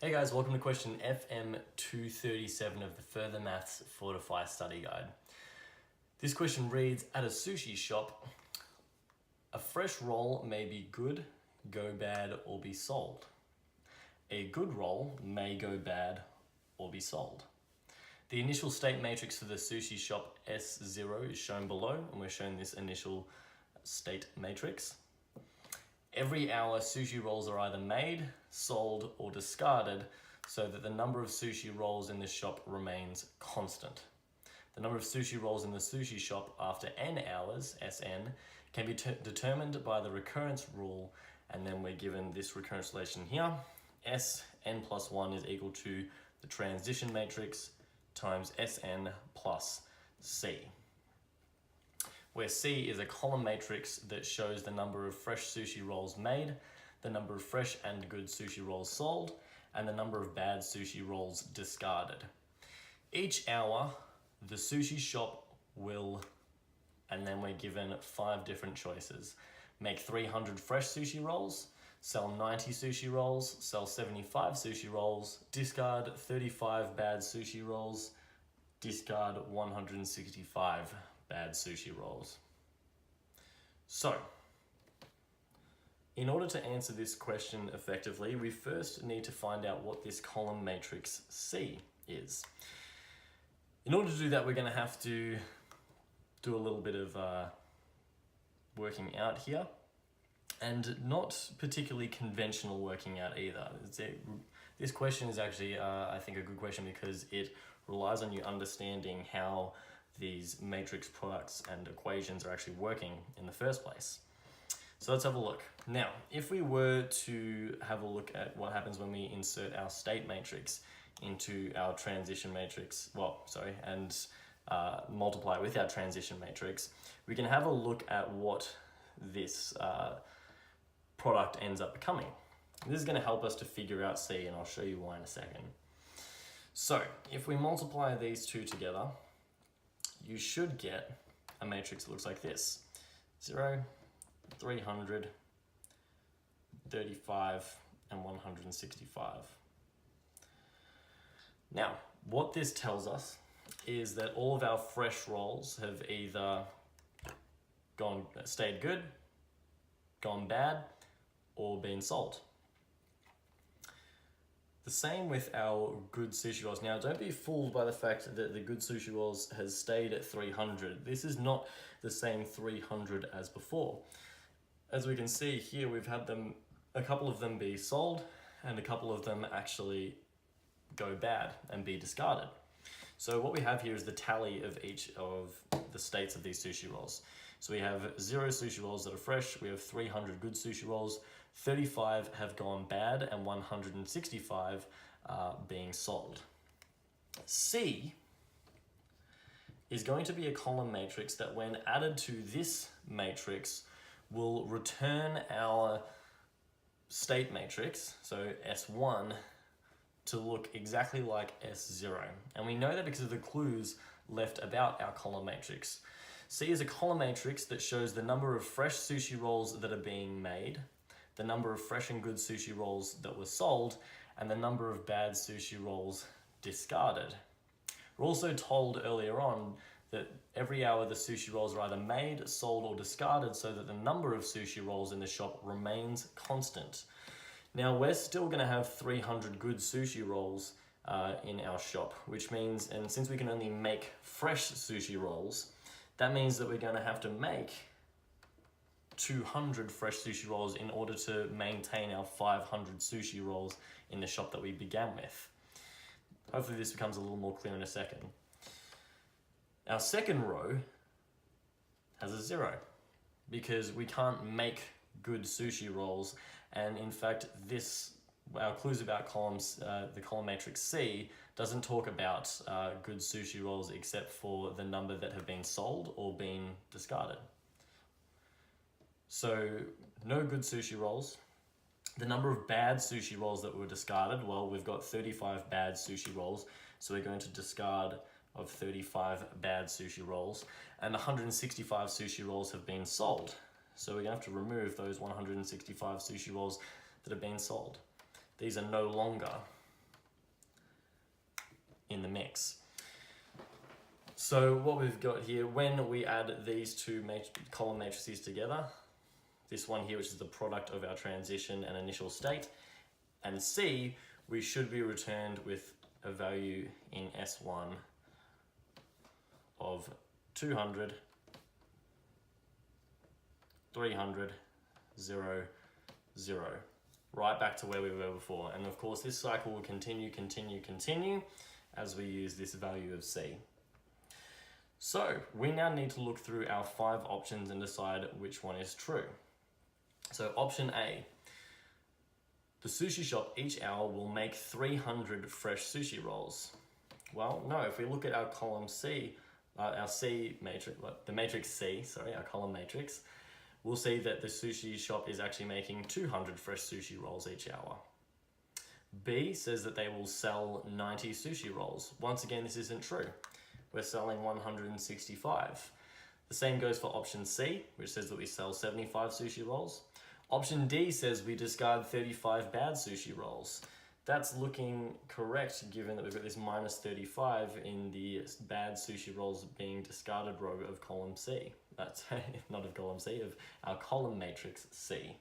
Hey guys, welcome to question FM 237 of the Further Maths Fortify Study Guide. This question reads, at a sushi shop, a fresh roll may be good, go bad, or be sold. A good roll may go bad or be sold. The initial state matrix for the sushi shop S0 is shown below, and we're shown this initial state matrix. Every hour, sushi rolls are either made, sold, or discarded so that the number of sushi rolls in the shop remains constant. The number of sushi rolls in the sushi shop after n hours, Sn, can be determined by the recurrence rule, and then we're given this recurrence relation here. Sn plus 1 is equal to the transition matrix times Sn plus C, where C is a column matrix that shows the number of fresh sushi rolls made, the number of fresh and good sushi rolls sold, and the number of bad sushi rolls discarded. Each hour, the sushi shop will, and then we're given 5 different choices. Make 300 fresh sushi rolls, sell 90 sushi rolls, sell 75 sushi rolls, discard 35 bad sushi rolls, discard 165 bad sushi rolls. So, in order to answer this question effectively, we first need to find out what this column matrix C is. In order to do that, we're going to have to do a little bit of working out here, and not particularly conventional working out either. This question is actually, I think, a good question because it relies on you understanding how these matrix products and equations are actually working in the first place. So let's have a look. Now, if we were to have a look at what happens when we insert our state matrix into our transition matrix, and multiply with our transition matrix, we can have a look at what this product ends up becoming. This is going to help us to figure out C, and I'll show you why in a second. So, if we multiply these two together, you should get a matrix that looks like this. 0, 300, 35, and 165. Now, what this tells us is that all of our fresh rolls have either stayed good, gone bad, or been sold. The same with our good sushi rolls. Now, don't be fooled by the fact that the good sushi rolls has stayed at 300. This is not the same 300 as before. As we can see here, we've had a couple of them be sold and a couple of them actually go bad and be discarded. So what we have here is the tally of each of the states of these sushi rolls. So we have 0 sushi rolls that are fresh, we have 300 good sushi rolls, 35 have gone bad, and 165 are being sold. C is going to be a column matrix that when added to this matrix will return our state matrix, so S1, to look exactly like S0. And we know that because of the clues left about our column matrix. C is a column matrix that shows the number of fresh sushi rolls that are being made, the number of fresh and good sushi rolls that were sold, and the number of bad sushi rolls discarded. We're also told earlier on that every hour the sushi rolls are either made, sold, or discarded so that the number of sushi rolls in the shop remains constant. Now, we're still going to have 300 good sushi rolls in our shop, which means, and since we can only make fresh sushi rolls, that means that we're going to have to make 200 fresh sushi rolls in order to maintain our 500 sushi rolls in the shop that we began with. Hopefully this becomes a little more clear in a second. Our second row has a 0 because we can't make good sushi rolls, and in fact our clues about columns, the column matrix C, doesn't talk about good sushi rolls except for the number that have been sold or been discarded. So, no good sushi rolls. The number of bad sushi rolls that were discarded, well, we've got 35 bad sushi rolls, so we're going to discard of 35 bad sushi rolls, and 165 sushi rolls have been sold. So we're going to have to remove those 165 sushi rolls that have been sold. These are no longer in the mix. So what we've got here, when we add these two column matrices together, this one here, which is the product of our transition and initial state, and C, we should be returned with a value in S1 of 200, 300, 0, 0, right back to where we were before. And of course, this cycle will continue as we use this value of C. So we now need to look through our 5 options and decide which one is true. So option A, the sushi shop each hour will make 300 fresh sushi rolls. Well, no, if we look at our column C, our C matrix, the matrix C, sorry, our column matrix, we'll see that the sushi shop is actually making 200 fresh sushi rolls each hour. B says that they will sell 90 sushi rolls. Once again, this isn't true. We're selling 165. The same goes for option C, which says that we sell 75 sushi rolls. Option D says we discard 35 bad sushi rolls. That's looking correct given that we've got this minus 35 in the bad sushi rolls being discarded row of column C. That's not of column C, of our column matrix C.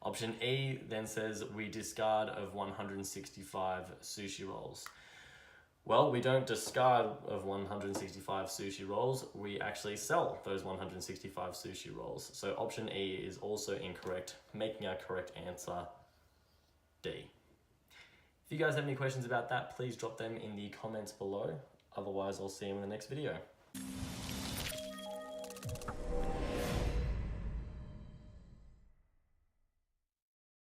Option E then says we discard of 165 sushi rolls. Well, we don't discard of 165 sushi rolls, we actually sell those 165 sushi rolls. So option E is also incorrect, making our correct answer D. If you guys have any questions about that, please drop them in the comments below. Otherwise, I'll see you in the next video.